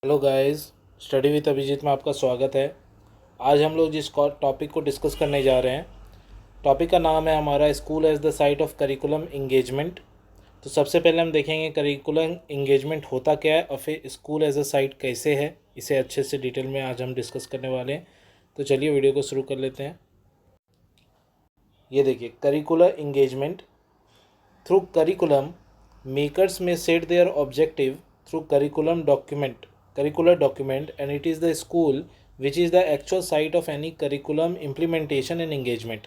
Hello guys, study with Abhijeet में आपका स्वागत है। आज हम लोग जिस टॉपिक को डिस्कस करने जा रहे हैं, टॉपिक का नाम है हमारा school as the site of curriculum engagement. तो सबसे पहले हम देखेंगे करिकुलम इंगेजमेंट होता क्या है और फिर स्कूल एज अ साइट कैसे है। इसे अच्छे से डिटेल में आज हम डिस्कस करने वाले हैं। तो चलिए वीडियो को शुरू कर लेते हैं। ये देखिए, curricular engagement through curriculum makers में set their objective through curricular document, and it is the school which is the actual site of any curriculum implementation and engagement।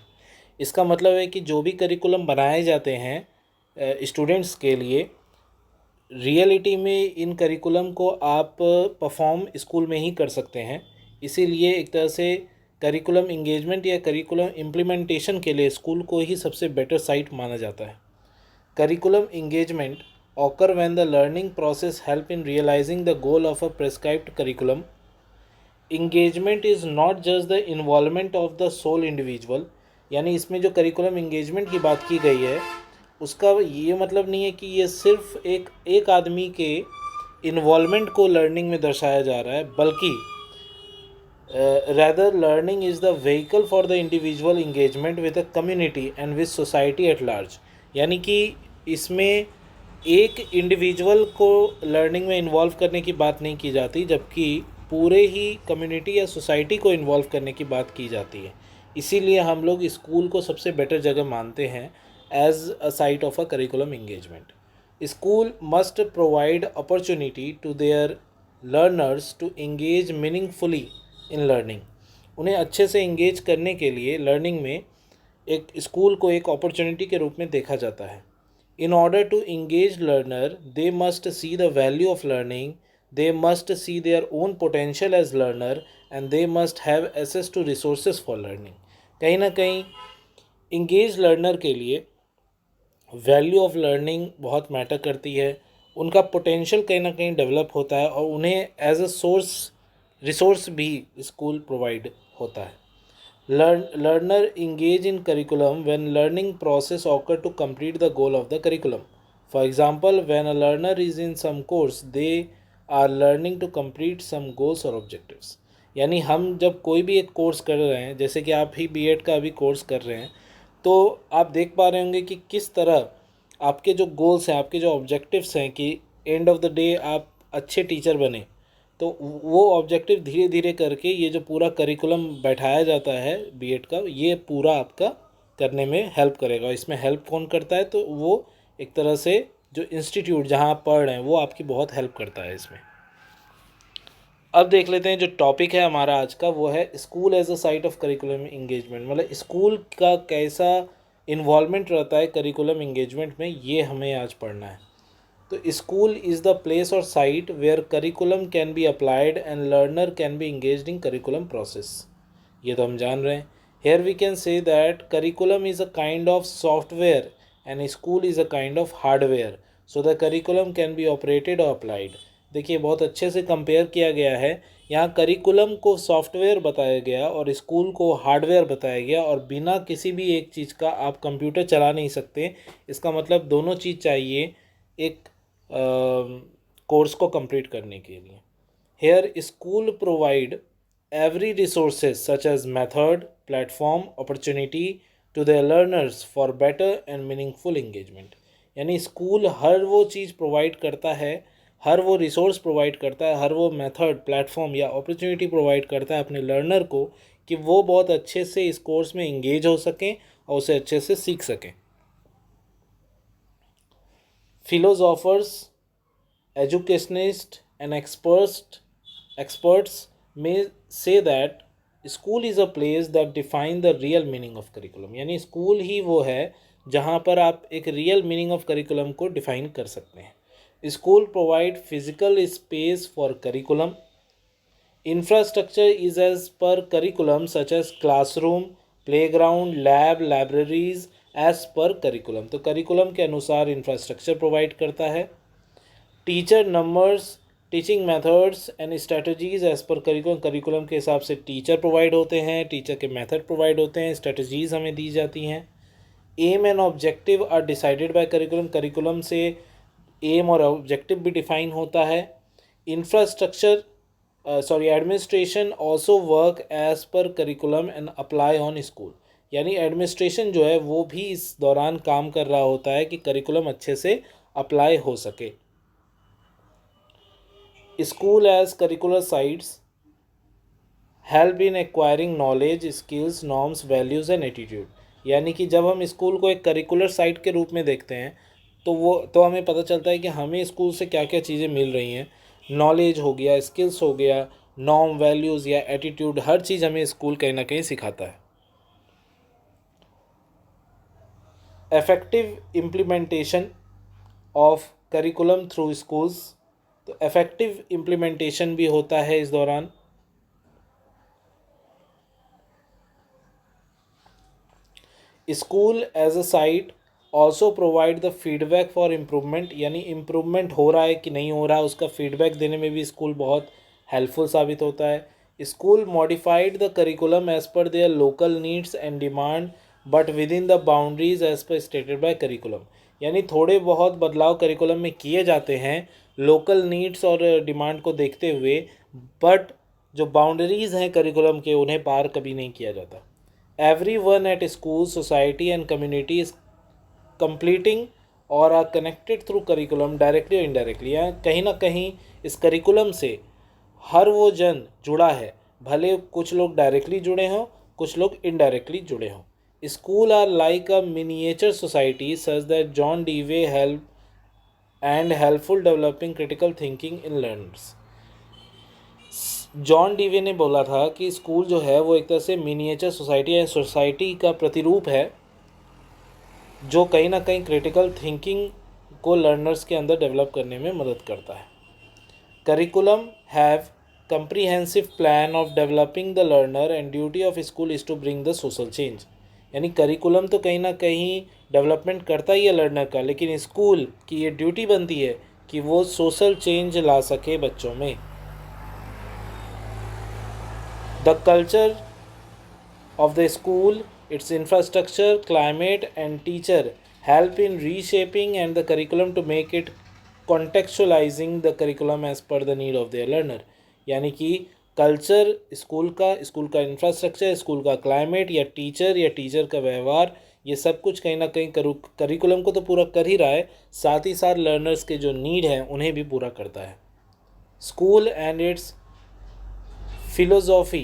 इसका मतलब है कि जो भी करिकुलम बनाए जाते हैं स्टूडेंट्स के लिए, रियलिटी में इन करिकुलम को आप परफॉर्म स्कूल में ही कर सकते हैं। इसीलिए एक तरह से करिकुलम इंगेजमेंट या करिकुलम इम्प्लीमेंटेशन के लिए स्कूल को ही सबसे बेटर साइट माना जाता है। Curriculum engagement occur when the learning process help in realizing the goal of a prescribed curriculum. Engagement is not just the involvement of the sole individual, यानी इसमें जो करिकुलम इंगेजमेंट की बात की गई है उसका ये मतलब नहीं है कि ये सिर्फ एक आदमी के इन्वॉल्वमेंट को लर्निंग में दर्शाया जा रहा है, बल्कि rather learning is the vehicle for the individual engagement with a community and with society at large। यानी कि इसमें एक इंडिविजुअल को लर्निंग में इन्वॉल्व करने की बात नहीं की जाती, जबकि पूरे ही कम्युनिटी या सोसाइटी को इन्वॉल्व करने की बात की जाती है। इसीलिए हम लोग स्कूल को सबसे बेटर जगह मानते हैं as a site of a curriculum engagement. School must provide opportunity to their learners to engage meaningfully in learning. उन्हें अच्छे से इंगेज करने के लिए लर्निंग में एक स्कूल को एक अपॉर्चुनिटी के रूप में देखा जाता है। In order to engage learner they must see the value of learning, they must see their own potential as learner and they must have access to resources for learning. कहीं ना कहीं इंगेज लर्नर के लिए value of learning बहुत matter करती है। उनका potential कहीं ना कहीं डेवलप होता है और उन्हें एज अ रिसोर्स भी स्कूल प्रोवाइड होता है। Learner engage in curriculum when learning process occur to complete the goal of the curriculum. For example, when a learner is in some course, they are learning to complete some goals or objectives। यानी हम जब कोई भी एक course कर रहे हैं, जैसे कि आप ही बीएड का अभी कोर्स कर रहे हैं, तो आप देख पा रहे होंगे कि किस तरह आपके जो गोल्स हैं, आपके जो ऑब्जेक्टिव्स हैं कि एंड ऑफ द डे आप अच्छे टीचर बने, तो वो ऑब्जेक्टिव धीरे धीरे करके ये जो पूरा करिकुलम बैठाया जाता है बीएड का, ये पूरा आपका करने में हेल्प करेगा। इसमें हेल्प कौन करता है? तो वो एक तरह से जो इंस्टीट्यूट जहाँ आप पढ़ रहे हैं वो आपकी बहुत हेल्प करता है इसमें। अब देख लेते हैं जो टॉपिक है हमारा आज का, वो है school as a site of curriculum engagement. मतलब स्कूल का कैसा इन्वॉल्वमेंट रहता है करिकुलम इंगेजमेंट में, ये हमें आज पढ़ना है। तो स्कूल इज़ द प्लेस और site where curriculum can be applied and learner can be engaged in curriculum process. ये तो हम जान रहे हैं। Here we can say that curriculum is a kind of software and school is a kind of hardware, so the curriculum can be operated और applied. देखिए, बहुत अच्छे से कंपेयर किया गया है। यहाँ करिकुलम को सॉफ्टवेयर बताया गया और स्कूल को हार्डवेयर बताया गया, और बिना किसी भी एक चीज़ का आप कंप्यूटर चला नहीं सकते। इसका मतलब दोनों चीज़ चाहिए एक कोर्स को कंप्लीट करने के लिए। Here school provide every resources such as method, platform, opportunity to the learners for better and meaningful engagement. यानी स्कूल हर वो चीज़ प्रोवाइड करता है, हर वो रिसोर्स प्रोवाइड करता है, हर वो मेथड, प्लेटफॉर्म या अपॉर्चुनिटी प्रोवाइड करता है अपने लर्नर को कि वो बहुत अच्छे से इस कोर्स में इंगेज हो सकें और उसे अच्छे से सीख सकें। Philosophers, educationists and experts may say that school is a place that define the real meaning of curriculum। यानी स्कूल ही वो है जहाँ पर आप एक रियल मीनिंग ऑफ करिकुलम को डिफाइन कर सकते हैं। School provide physical space for curriculum, infrastructure is as per curriculum such as classroom, playground, lab, libraries as per curriculum। तो करिकुलम के अनुसार इंफ्रास्ट्रक्चर प्रोवाइड करता है। Teacher numbers, teaching methods and strategies as per curriculum, curriculum के हिसाब से teacher provide होते हैं, टीचर के मेथड प्रोवाइड होते हैं, स्ट्रेटजीज हमें दी जाती हैं। Aim and objective are decided by curriculum, curriculum से एम और ऑब्जेक्टिव भी डिफाइन होता है। Infrastructure administration also work as per curriculum and apply on school, यानी एडमिनिस्ट्रेशन जो है वो भी इस दौरान काम कर रहा होता है कि करिकुलम अच्छे से अप्लाई हो सके। School as curricular sites help in acquiring knowledge, skills, norms, values and attitude, यानी कि जब हम स्कूल को एक करिकुलर साइट के रूप में देखते हैं तो हमें पता चलता है कि हमें स्कूल से क्या क्या चीज़ें मिल रही हैं। नॉलेज हो गया, स्किल्स हो गया, नॉर्म, वैल्यूज़ या एटीट्यूड, हर चीज़ हमें स्कूल कहीं ना कहीं सिखाता है। Effective implementation of curriculum through schools, तो इफ़ेक्टिव इम्प्लीमेंटेशन भी होता है इस दौरान। School as a site also provide the feedback for improvement, यानी इम्प्रूवमेंट हो रहा है कि नहीं हो रहा है उसका फीडबैक देने में भी स्कूल बहुत हेल्पफुल साबित होता है। School modified the curriculum as per their local needs and demand but within the boundaries as per stated by curriculum, यानी थोड़े बहुत बदलाव करिकुलम में किए जाते हैं लोकल नीड्स और डिमांड को देखते हुए, बट जो बाउंड्रीज हैं करिकुलम के उन्हें पार कभी नहीं किया जाता। Everyone at school, society and community is completing or are connected through curriculum directly or indirectly, या कहीं ना कहीं इस करिकुलम से हर वो जन जुड़ा है, भले कुछ लोग डायरेक्टली जुड़े हों, कुछ लोग इनडायरेक्टली जुड़े हों। School are like a miniature society such that John Dewey help and helpful developing critical thinking in learners. John Dewey ने बोला था कि स्कूल जो है वो एक तरह से मिनिएचर सोसाइटी या सोसाइटी का प्रतिरूप है जो कहीं ना कहीं क्रिटिकल थिंकिंग को लर्नर्स के अंदर डेवलप करने में मदद करता है। Curriculum have comprehensive plan of developing the learner and duty of school is to bring the social change, यानी करिकुलम तो कहीं ना कहीं डेवलपमेंट करता ही है लर्नर का, लेकिन स्कूल की ये ड्यूटी बनती है कि वो सोशल चेंज ला सके बच्चों में। The culture of the school, its infrastructure, climate, and teacher help in reshaping and the curriculum to make it contextualizing the curriculum as per the need of their learner, यानी कि culture school का infrastructure, school का climate या teacher का व्यवहार, ये सब कुछ कहीं ना कहीं करिकुलम को तो पूरा कर ही रहा है, साथ ही साथ लर्नर्स के जो नीड हैं उन्हें भी पूरा करता है। School and it's philosophy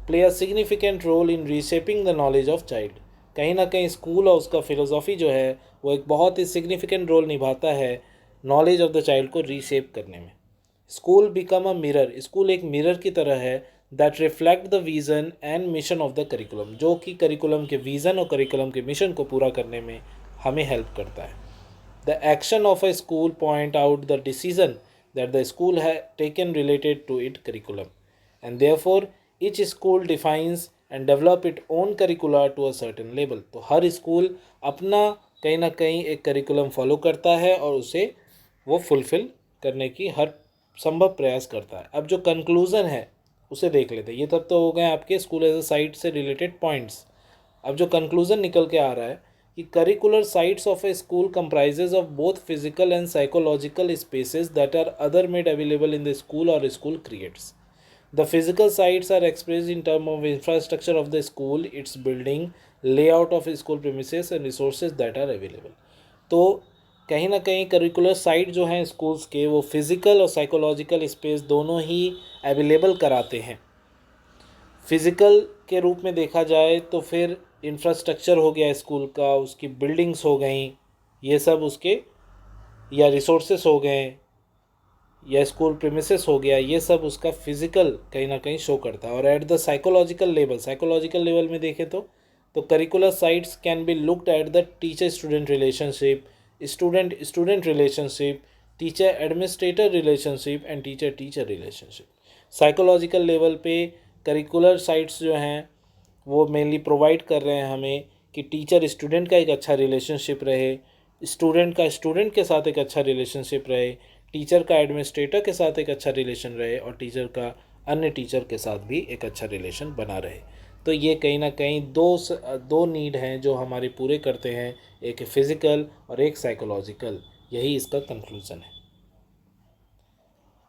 play a significant role in reshaping the knowledge of child, कहीं ना कहीं स्कूल और उसका फिलोसॉफी जो है वो एक बहुत ही सिग्निफिकेंट रोल निभाता है नॉलेज ऑफ द चाइल्ड को रीशेप करने में। School become a mirror, school एक मिरर की तरह है that reflect the vision and mission of the curriculum, जो कि करिकुलम के विज़न और करिकुलम के मिशन को पूरा करने में हमें हेल्प करता है। The action of a school point out the decision that the school है taken related to it curriculum and therefore each school defines and develop its own curricula to a certain level, तो हर school अपना कहीं ना कहीं एक curriculum follow करता है और उसे वो फुलफ़िल करने की हर संभव प्रयास करता है। अब जो कंक्लूज़न है उसे देख लेते हैं। ये तब तो हो गए आपके स्कूल एज अ साइट से रिलेटेड पॉइंट्स। अब जो कंक्लूज़न निकल के आ रहा है कि curricular sites of a school comprises of both physical and psychological spaces that are other made available in the school और school creates. The physical sites are expressed in terms of infrastructure of the school, its building, layout of school premises and resources that are available. तो कहीं ना कहीं curricular site जो हैं schools के वो physical और साइकोलॉजिकल स्पेस दोनों ही अवेलेबल कराते हैं। फिज़िकल के रूप में देखा जाए तो फिर इंफ्रास्ट्रक्चर हो गया स्कूल का, उसकी बिल्डिंग्स हो गई, ये सब उसके, या रिसोर्सेस हो गए या स्कूल प्रीमिसेस हो गया, ये सब उसका फिजिकल कहीं ना कहीं शो करता है। और एट द साइकोलॉजिकल लेवल में देखें तो curricular sites can be looked at the teacher student relationship, student relationship, teacher administrator relationship and teacher teacher relationship. Psychological level पे करिकुलर साइट्स जो हैं वो मेनली प्रोवाइड कर रहे हैं हमें कि टीचर स्टूडेंट का एक अच्छा रिलेशनशिप रहे, स्टूडेंट का स्टूडेंट के साथ एक अच्छा रिलेशनशिप रहे, टीचर का एडमिनिस्ट्रेटर के साथ एक अच्छा रिलेशन रहे और टीचर का अन्य टीचर के साथ भी एक अच्छा रिलेशन बना रहे। तो ये कहीं ना कहीं दो नीड हैं जो हमारे पूरे करते हैं, एक फिज़िकल और एक साइकोलॉजिकल। यही इसका कंक्लूज़न है।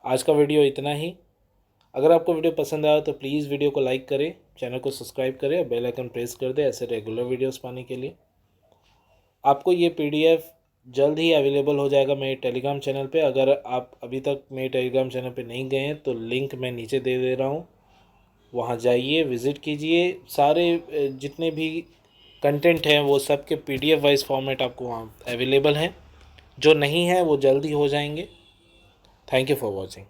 आज का वीडियो इतना ही। अगर आपको वीडियो पसंद आया तो प्लीज़ वीडियो को लाइक करें, चैनल को सब्सक्राइब करें और बेल आइकन प्रेस कर दें ऐसे रेगुलर वीडियोस पाने के लिए। आपको ये PDF जल्द ही अवेलेबल हो जाएगा मेरे टेलीग्राम चैनल पे। अगर आप अभी तक मेरे टेलीग्राम चैनल पे नहीं गए हैं तो लिंक मैं नीचे दे दे रहा हूँ, वहाँ जाइए, विज़िट कीजिए। सारे जितने भी कंटेंट हैं वो सब के PDF वाइज फॉर्मेट आपको वहाँ अवेलेबल हैं। जो नहीं है वो जल्दी हो जाएंगे। Thank you for watching.